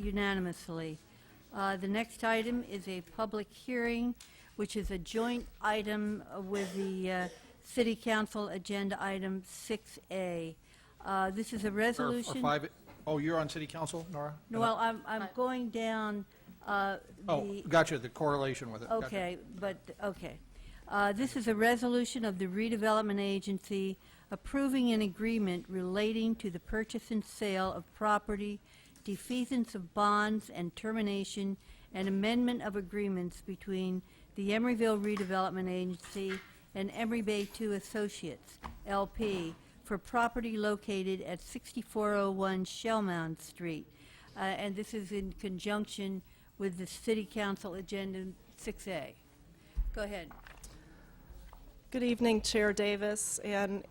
unanimously. The next item is a public hearing, which is a joint item with the City Council Agenda Item 6A. This is a resolution. Or five. Oh, you're on City Council, Nora? No, well, I'm going down Gotcha, the correlation with it. Gotcha. Okay, but, okay. This is a resolution of the redevelopment agency approving an agreement relating to the purchase and sale of property, defeasance of bonds, and termination and amendment of agreements between the Emeryville Redevelopment Agency and Emery Bay 2 Associates, LP, for property located at 6401 Shellmound Street. And this is in conjunction with the City Council Agenda 6A. Go ahead. Good evening, Chair Davis and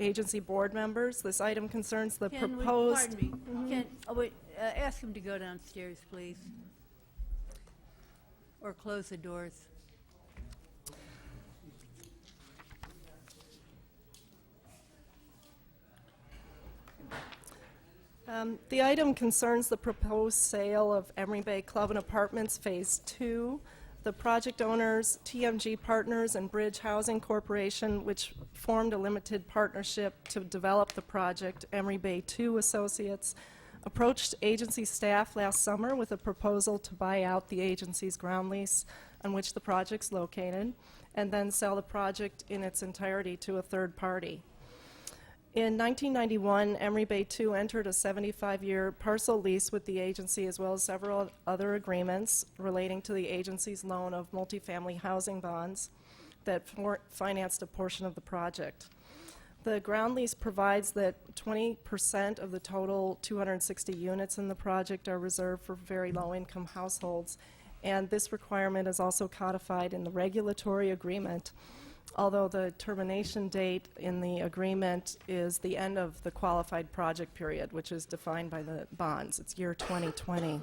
agency board members. This item concerns the proposed... Pardon me. Ask him to go downstairs, please. Or close the doors. The item concerns the proposed sale of Emery Bay Club and Apartments Phase 2. The project owners, TMG Partners and Bridge Housing Corporation, which formed a limited partnership to develop the project, Emery Bay 2 Associates, approached agency staff last summer with a proposal to buy out the agency's ground lease on which the project's located, and then sell the project in its entirety to a third party. In 1991, Emery Bay 2 entered a 75-year parcel lease with the agency, as well as several other agreements relating to the agency's loan of multifamily housing bonds that financed a portion of the project. The ground lease provides that 20% of the total 260 units in the project are reserved for very low-income households, and this requirement is also codified in the regulatory agreement, although the termination date in the agreement is the end of the qualified project period, which is defined by the bonds. It's year 2020.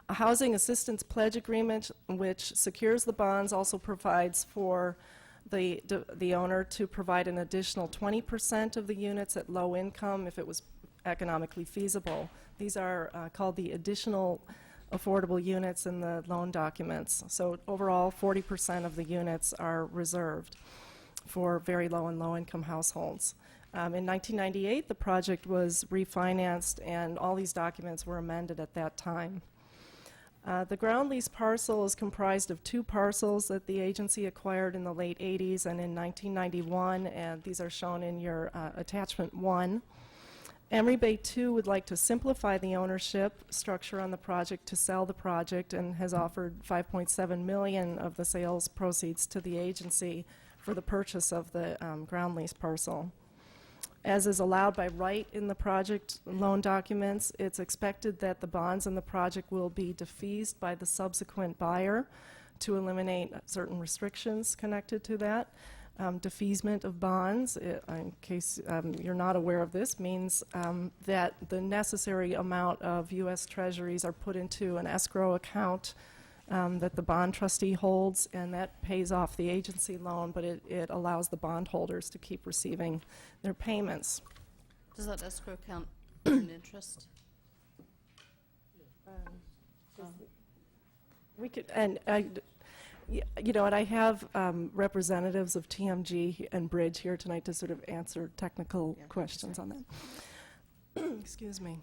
A housing assistance pledge agreement, which secures the bonds, also provides for the owner to provide an additional 20% of the units at low income if it was economically feasible. These are called the additional affordable units in the loan documents. So overall, 40% of the units are reserved for very low and low income households. In 1998, the project was refinanced and all these documents were amended at that time. The ground lease parcel is comprised of two parcels that the agency acquired in the late 80s and in 1991, and these are shown in your attachment 1. Emery Bay 2 would like to simplify the ownership structure on the project to sell the project and has offered $5.7 million of the sales proceeds to the agency for the purchase of the ground lease parcel. As is allowed by right in the project loan documents, it's expected that the bonds in the project will be defeased by the subsequent buyer to eliminate certain restrictions connected to that. Defeasement of bonds, in case you're not aware of this, means that the necessary amount of U.S. Treasuries are put into an escrow account that the bond trustee holds, and that pays off the agency loan, but it allows the bondholders to keep receiving their payments. Does that escrow account earn interest? We could, and you know, and I have representatives of TMG and Bridge here tonight to sort of answer technical questions on that. Excuse me.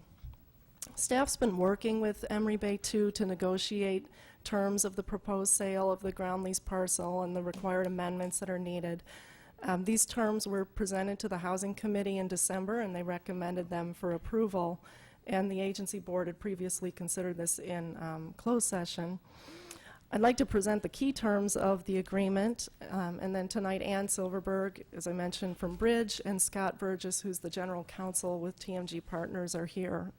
Staff's been working with Emery Bay 2 to negotiate terms of the proposed sale of the ground lease parcel and the required amendments that are needed. These terms were presented to the Housing Committee in December, and they recommended them for approval, and the agency board had previously considered this in closed session. I'd like to present the key terms of the agreement, and then tonight Ann Silverberg, as I mentioned, from Bridge, and Scott Burgess, who's the general counsel with TMG Partners, are here.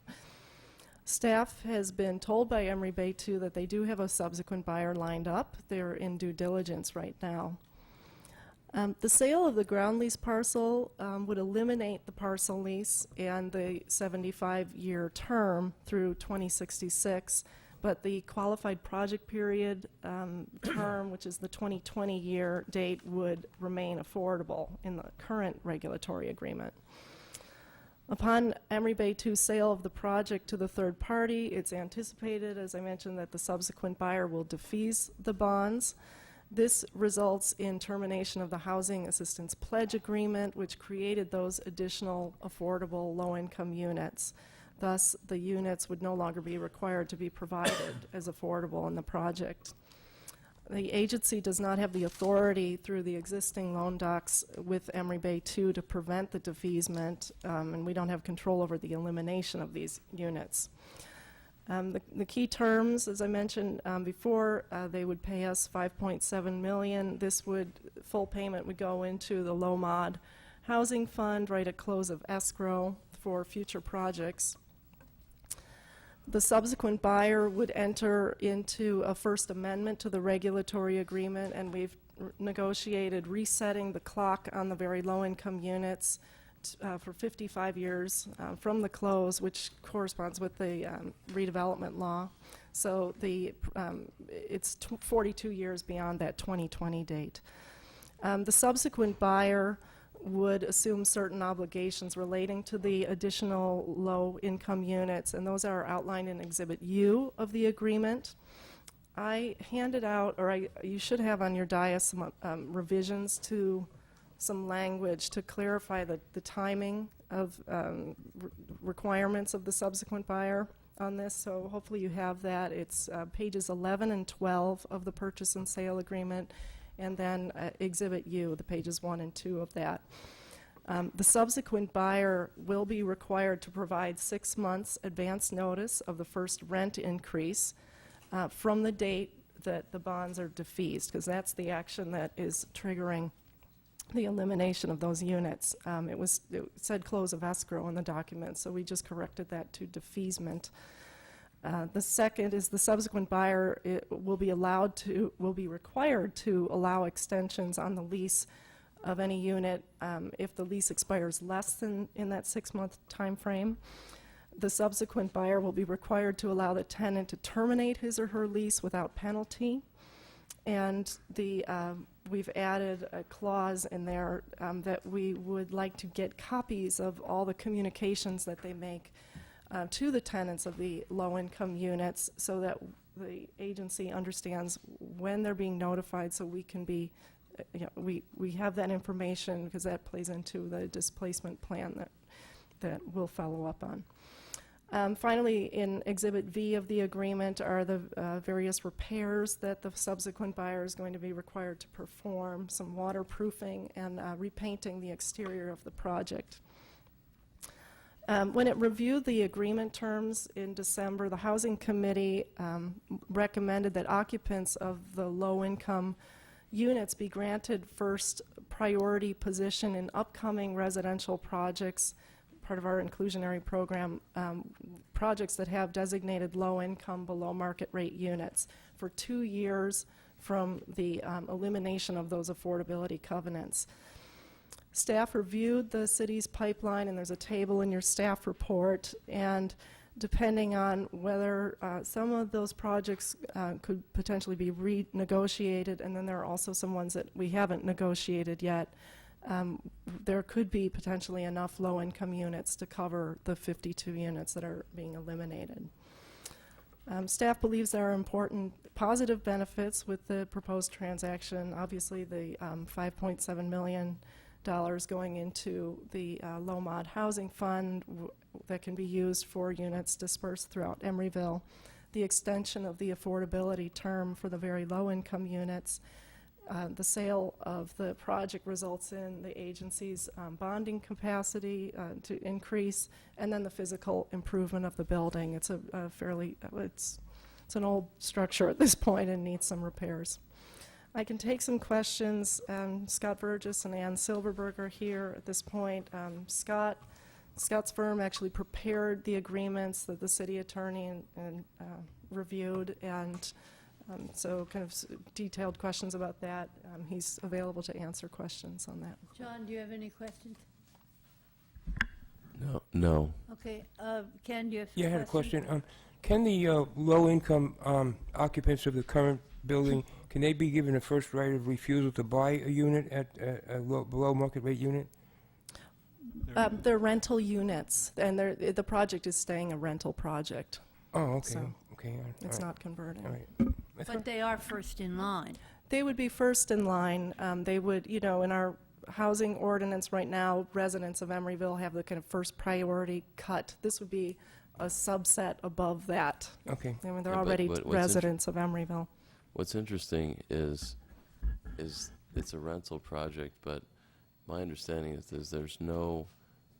Staff has been told by Emery Bay 2 that they do have a subsequent buyer lined up. They're in due diligence right now. The sale of the ground lease parcel would eliminate the parcel lease and the 75-year term through 2066, but the qualified project period term, which is the 2020 year date, would remain affordable in the current regulatory agreement. Upon Emery Bay 2 sale of the project to the third party, it's anticipated, as I mentioned, that the subsequent buyer will defease the bonds. This results in termination of the Housing Assistance Pledge Agreement, which created those additional affordable low-income units. Thus, the units would no longer be required to be provided as affordable in the project. The agency does not have the authority through the existing loan docs with Emery Bay 2 to prevent the defeasement, and we don't have control over the elimination of these units. The key terms, as I mentioned before, they would pay us $5.7 million. Full payment would go into the low mod housing fund right at close of escrow for future projects. The subsequent buyer would enter into a first amendment to the regulatory agreement, and we've negotiated resetting the clock on the very low-income units for 55 years from the close, which corresponds with the redevelopment law. So it's 42 years beyond that 2020 date. The subsequent buyer would assume certain obligations relating to the additional low-income units, and those are outlined in Exhibit U of the agreement. I handed out, or you should have on your dais, some revisions to some language to clarify the timing of requirements of the subsequent buyer on this, so hopefully you have that. It's pages 11 and 12 of the purchase and sale agreement, and then Exhibit U, the pages 1 and 2 of that. The subsequent buyer will be required to provide 6 months advance notice of the first rent increase from the date that the bonds are defeased, because that's the action that is triggering the elimination of those units. It said close of escrow in the document, so we just corrected that to defeasement. The second is the subsequent buyer will be required to allow extensions on the lease of any unit if the lease expires less than in that 6-month time frame. The subsequent buyer will be required to allow the tenant to terminate his or her lease without penalty. And we've added a clause in there that we would like to get copies of all the communications that they make to the tenants of the low-income units, so that the agency understands when they're being notified, so we can be, we have that information, because that plays into the displacement plan that we'll follow up on. Finally, in Exhibit V of the agreement are the various repairs that the subsequent buyer is going to be required to perform, some waterproofing and repainting the exterior of the project. When it reviewed the agreement terms in December, the Housing Committee recommended that occupants of the low-income units be granted first priority position in upcoming residential projects, part of our inclusionary program, projects that have designated low-income, below-market rate units for 2 years from the elimination of those affordability covenants. Staff reviewed the city's pipeline, and there's a table in your staff report, and depending on whether some of those projects could potentially be renegotiated, and then there are also some ones that we haven't negotiated yet, there could be potentially enough low-income units to cover the 52 units that are being eliminated. Staff believes there are important positive benefits with the proposed transaction. Obviously, the $5.7 million going into the low mod housing fund that can be used for units dispersed throughout Emeryville, the extension of the affordability term for the very low income units. The sale of the project results in the agency's bonding capacity to increase, and then the physical improvement of the building. It's it's an old structure at this point and needs some repairs. I can take some questions. Scott Burgess and Ann Silverberg are here at this point. Scott's firm actually prepared the agreements that the city attorney and reviewed, and so kind of detailed questions about that. He's available to answer questions on that. John, do you have any questions? No. Okay, Ken, do you have some Yeah, I had a questions? question. Can the low-income occupants of the current building, can they be given a first right of refusal to buy a unit at a below market rate unit? They're rental units, and the project is staying a rental project. Oh, okay, So, okay. It's not converting. All right. That's But fine. they are first in line. They would be first in line. They would, in our housing ordinance right now, residents of Emeryville have the kind of first priority cut. This would be a subset above that. Okay. I mean, they're Yeah, but already what's residents of Emeryville. What's interesting is it's a rental project, but my understanding is there's no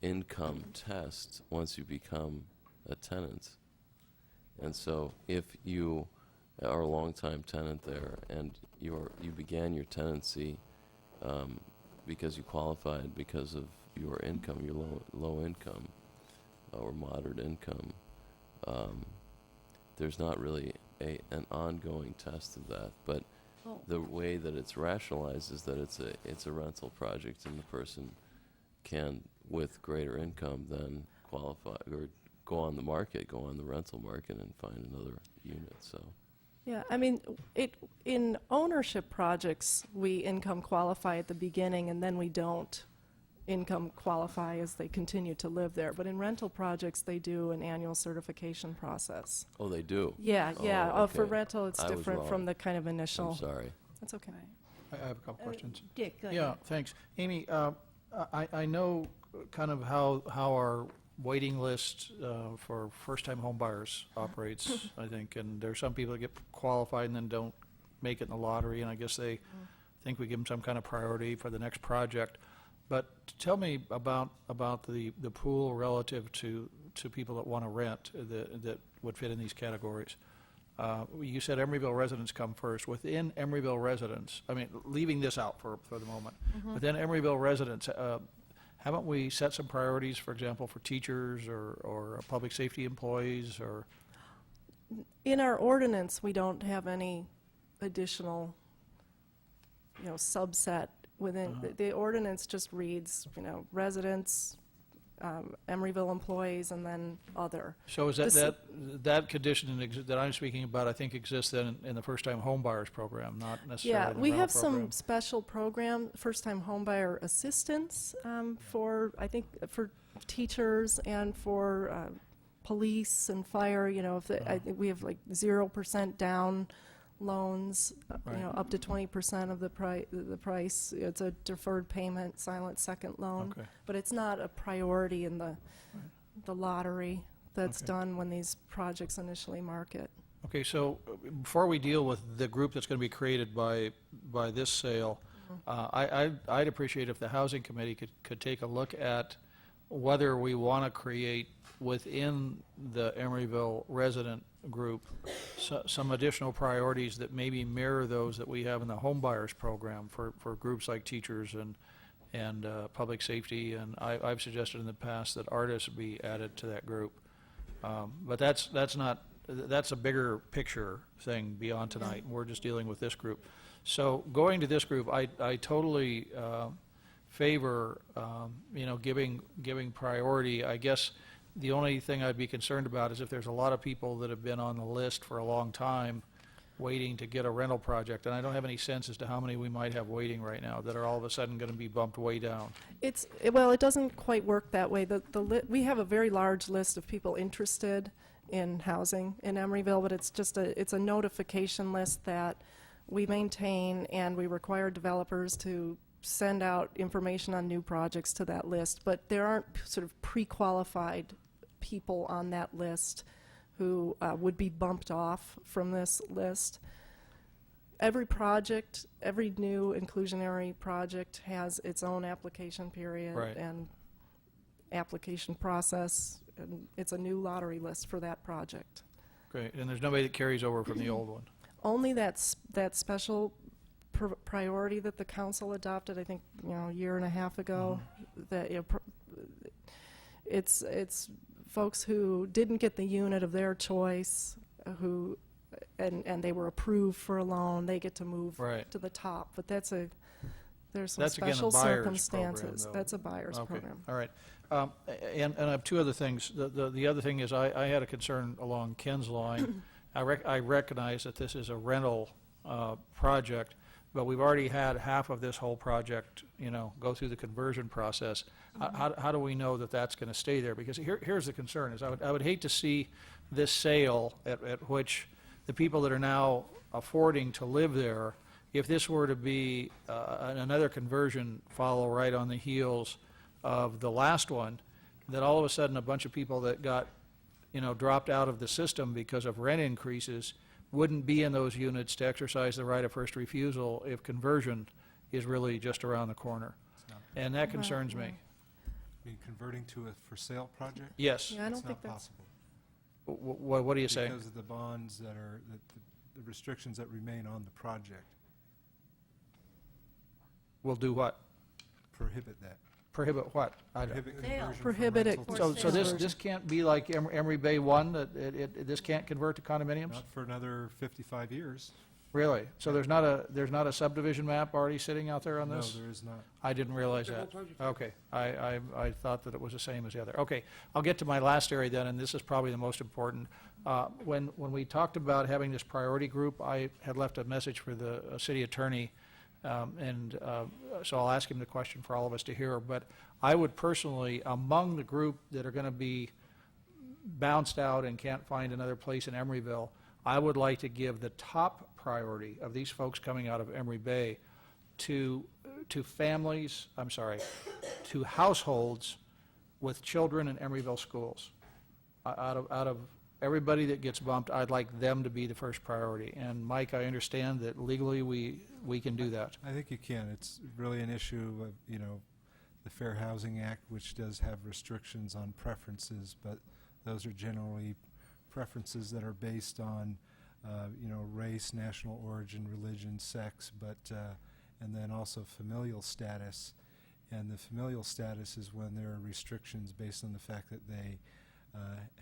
income test once you become a tenant. And so if you are a longtime tenant there and you began your tenancy because you qualified because of your income, your low income or moderate income, there's not really an ongoing test of that. But Oh. the way that it's rationalized is that it's a rental project, and the person can, with greater income, then qualify or go on the rental market and find another unit. So Yeah, I mean, in ownership projects, we income qualify at the beginning, and then we don't income qualify as they continue to live there. But in rental projects, they do an annual certification process. oh, they do. Yeah, Oh, yeah. For okay. rental, it's I was different wrong. from the kind of initial. I'm sorry. That's okay. I have a couple questions. Dick, go ahead. Yeah, thanks. Amy, I know kind of how our waiting list for first-time home buyers operates, I think, and there are some people that get qualified and then don't make it in the lottery, and I guess they think we give them some kind of priority for the next project. But tell me about the pool relative to people that want to rent that would fit in these categories. You said Emeryville residents come first. Within Emeryville residents, I mean, leaving this out for the moment, within Emeryville residents, haven't we set some priorities, for example, for teachers or public safety employees or? In our ordinance, we don't have any additional, subset within. The ordinance just reads, residents, Emeryville employees, and then other. So is This- that condition that I'm speaking about, I think exists then in the first-time home buyers program, not necessarily Yeah, in the we rental have program? some special program, first-time homebuyer assistance for, I think, for teachers and for police and fire. I think we have like 0% down loans, Right. up to 20% of the price. It's a deferred payment, silent second loan. Okay. But it's not a priority in the lottery that's Okay. done when these projects initially market. Okay, so before we deal with the group that's going to be created by this sale, I'd appreciate if the Housing Committee could take a look at whether we want to create within the Emeryville resident group some additional priorities that maybe mirror those that we have in the home buyers program for groups like teachers and public safety. And I've suggested in the past that artists be added to that group. But that's a bigger picture thing beyond tonight. We're just dealing with this group. So going to this group, I totally favor giving priority. I guess the only thing I'd be concerned about is if there's a lot of people that have been on the list for a long time waiting to get a rental project, and I don't have any sense as to how many we might have waiting right now that are all of a sudden going to be bumped way down. It doesn't quite work that way. We have a very large list of people interested in housing in Emeryville, but it's a notification list that we maintain, and we require developers to send out information on new projects to that list. But there aren't sort of pre-qualified people on that list who would be bumped off from this list. Every project, every new inclusionary project has its own application period Right. and application process, and it's a new lottery list for that project. Great, and there's nobody that carries over from the old one. Only that special priority that the council adopted, I think, a year and a half ago, that it's folks who didn't get the unit of their choice, and they were approved for a loan, they get to move Right. to the top. But there's some That's again a special buyer's program, circumstances. though. That's a buyer's Okay, program. all right. And I have two other things. The other thing is I had a concern along Ken's line. I recognize that this is a rental project, but we've already had half of this whole project, go through the conversion process. How do we know that that's going to stay there? Because here's the concern, is I would hate to see this sale at which the people that are now affording to live there, if this were to be another conversion follow right on the heels of the last one, that all of a sudden a bunch of people that got, dropped out of the system because of rent increases wouldn't be in those units to exercise the right of first refusal if conversion is really just around the corner. And that concerns me. Mean converting to a for sale project? Yes. Yeah, I don't It's think not that's, possible. What are you saying? Because of the bonds that are, the restrictions that remain on the project We'll do what? prohibit that. Prohibit what? Prohibit Sale. conversion from Prohibit it. rental to So this, sale. this can't be like Emery Bay 1, that this can't convert to condominiums? Not for another 55 years. Really? So there's not a subdivision map already sitting out there on No, this? there is not. I didn't realize The whole that. project. Okay, I thought that it was the same as the other. Okay, I'll get to my last area then, and this is probably the most important. When we talked about having this priority group, I had left a message for the city attorney, so I'll ask him the question for all of us to hear. But I would personally, among the group that are going to be bounced out and can't find another place in Emeryville, I would like to give the top priority of these folks coming out of Emery Bay to families, to households with children in Emeryville schools. Out of everybody that gets bumped, I'd like them to be the first priority. And Mike, I understand that legally we can do that. I think you can. It's really an issue of, the Fair Housing Act, which does have restrictions on preferences, but those are generally preferences that are based on, race, national origin, religion, sex, and then also familial status. And the familial status is when there are restrictions based on the fact that they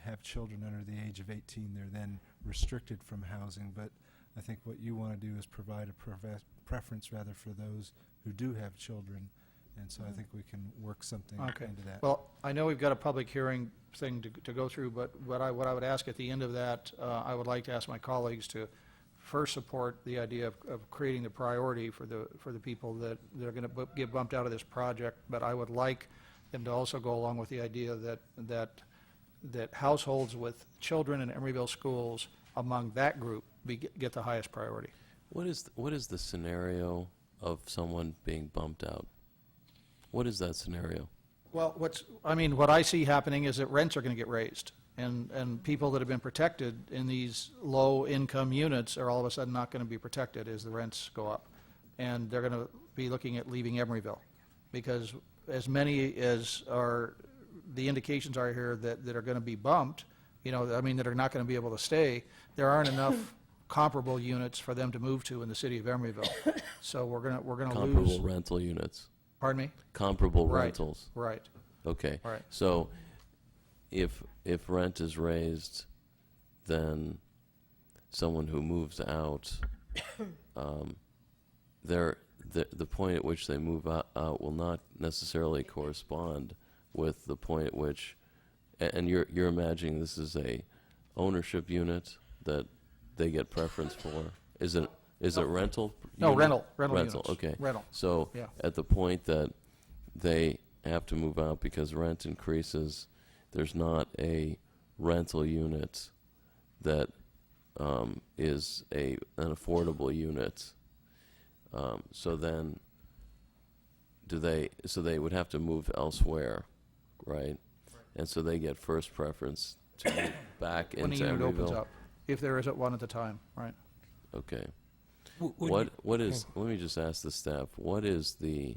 have children under the age of 18. They're then restricted from housing. But I think what you want to do is provide a preference rather for those who do have children. And so I think we can work something Okay. into that. Well, I know we've got a public hearing thing to go through, but what I would ask at the end of that, I would like to ask my colleagues to first support the idea of creating the priority for the people that are going to get bumped out of this project. But I would like them to also go along with the idea that households with children in Emeryville schools among that group get the highest priority. What is the scenario of someone being bumped out? What is that scenario? Well, what I see happening is that rents are going to get raised, and people that have been protected in these low-income units are all of a sudden not going to be protected as the rents go up. And they're going to be looking at leaving Emeryville, because as many as are, the indications are here that are going to be bumped, that are not going to be able to stay, there aren't enough comparable units for them to move to in the city of Emeryville. So we're going to lose. Comparable rental units. Pardon me? Comparable Right. rentals. Right. Okay. Right. So if rent is raised, then someone who moves out, the point at which they move out will not necessarily correspond with the point at which, and you're imagining this is a ownership unit that they get preference for. Is it rental? No, unit? rental units. Okay. Rental. So Yeah. at the point that they have to move out because rent increases, there's not a rental unit that is an affordable unit. So then, so they would have to move elsewhere, right? And so they get first preference to move back When the into unit opens Emeryville. up, if there isn't one at the time, right? Okay. Would What is? Let me just ask the staff. What is the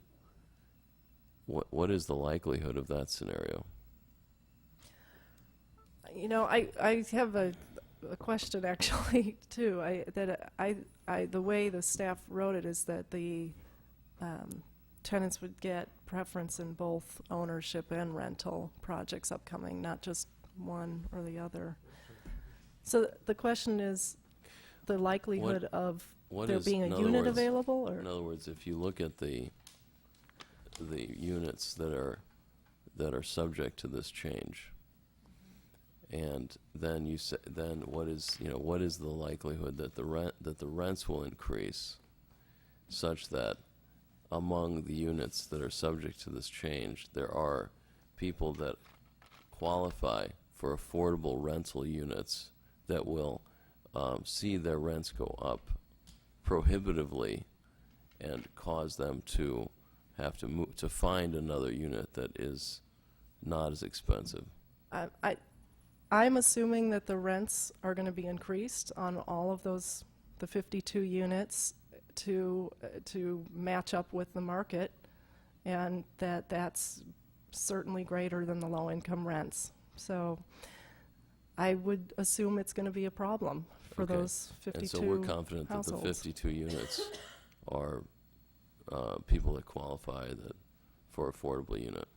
likelihood of that scenario? I have a question actually too. The way the staff wrote it is that the tenants would get preference in both ownership and rental projects upcoming, not just one or the other. So the question is the likelihood of What there is, being in a other unit words- available, or In other words, if you look at the units that are subject to this change, and then you say, then what is the likelihood that the rents will increase such that among the units that are subject to this change, there are people that qualify for affordable rental units that will see their rents go up prohibitively and cause them to have to move to find another unit that is not as expensive. I'm assuming that the rents are going to be increased on all of those, the 52 units, to match up with the market, and that's certainly greater than the low-income rents. So I would assume it's going to be a problem for Okay. those 52 And so we're confident that the households. 52 units are people that qualify for affordable unit.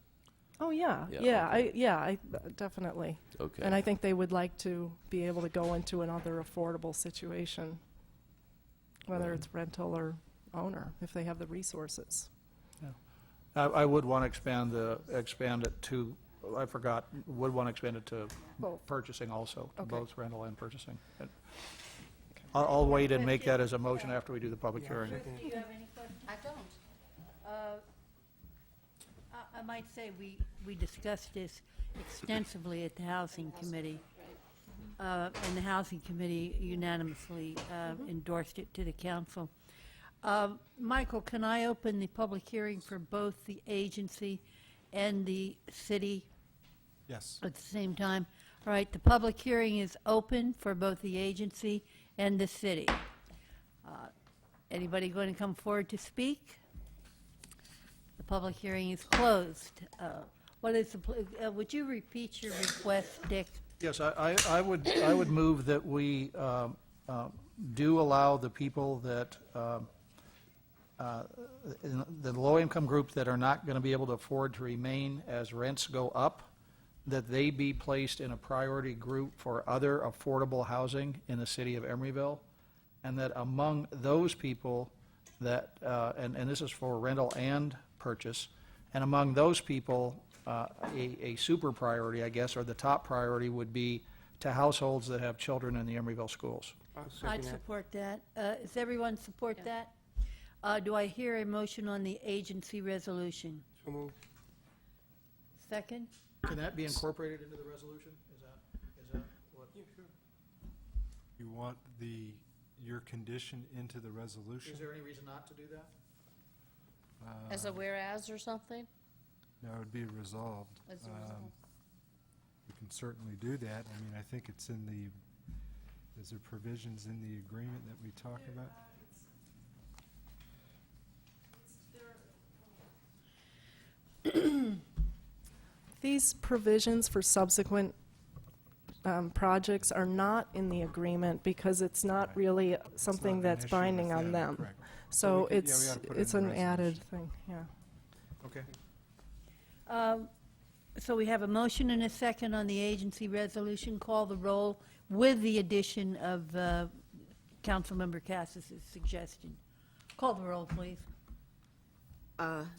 Oh, yeah, Yeah, okay. I definitely. Okay. And I think they would like to be able to go into another affordable situation, whether Right. it's rental or owner, if they have the resources. I would want to expand it to, I forgot, would want to expand it to Both. purchasing also, to Okay. both rental and purchasing. I'll wait and make that as a motion after we do the public hearing. Do you have any questions? I don't. I might say we discussed this extensively at the Housing Committee, and the Housing Committee unanimously endorsed it to the council. Michael, can I open the public hearing for both the agency and the city Yes. at the same time? All right, the public hearing is open for both the agency and the city. Anybody going to come forward to speak? The public hearing is closed. What is the, would you repeat your request, Dick? Yes, I would move that we do allow the people that, in the low-income group that are not going to be able to afford to remain as rents go up, that they be placed in a priority group for other affordable housing in the city of Emeryville, and that among those people that, and this is for rental and purchase, and among those people, a super priority, I guess, or the top priority would be to households that have children in the Emeryville schools. I'll I'd second that. support that. Does everyone support that? Do I hear a motion on the agency resolution? So moved. Second? Can that be incorporated into the resolution? Is that what? You want your condition into the resolution? Is there any reason not to do that? As a whereas or something? No, it would be resolved. As a result. We can certainly do that. I mean, I think it's in is there provisions in the agreement that we talk about? These provisions for subsequent projects are not in the agreement because it's not Right. really It's something not an that's issue binding with on them. correct. So we could- yeah, we it's, ought to put it it's in the an added resolution. thing, yeah. Okay. So we have a motion and a second on the agency resolution. Call the roll with the addition of Councilmember Cassis's suggestion. Call the roll, please.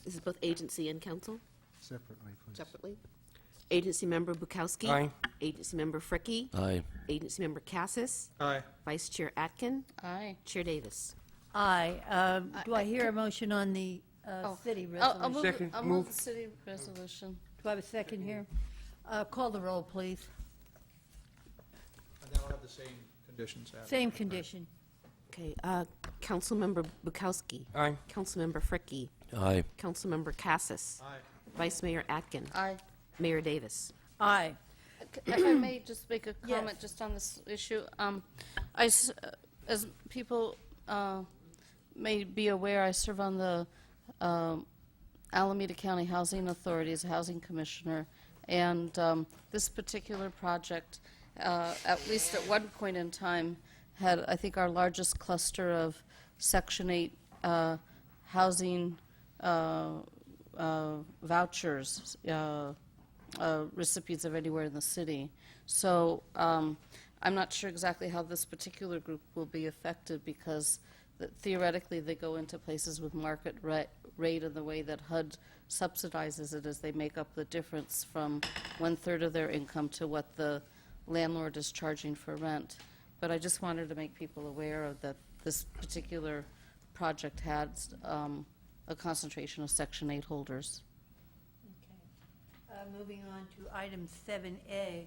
This is both agency and council, Separately, please. separately. Agency Member Bukowski. Aye. Agency Member Fricke. Aye. Agency Member Cassis. Aye. Vice Chair Atkin. Aye. Chair Davis. Aye. Do I hear a motion on the city I'll resolution? move, Second, I'll move move. the city resolution. Do I have a second here? Call the roll, please. And that'll have the same conditions added. Same condition. Okay, Councilmember Bukowski. Aye. Councilmember Fricke. Aye. Councilmember Cassis. Aye. Vice Mayor Atkin. Aye. Mayor Davis. Aye. If I may just make a comment Yes. just on this issue. As people may be aware, I serve on the Alameda County Housing Authority as a housing commissioner, and this particular project, at least at one point in time, had, I think, our largest cluster of Section 8 housing vouchers, recipients of anywhere in the city. So I'm not sure exactly how this particular group will be affected because theoretically they go into places with market rate and the way that HUD subsidizes it is they make up the difference from 1/3 of their income to what the landlord is charging for rent. But I just wanted to make people aware of that this particular project had a concentration of Section 8 holders. Moving on to item 7A,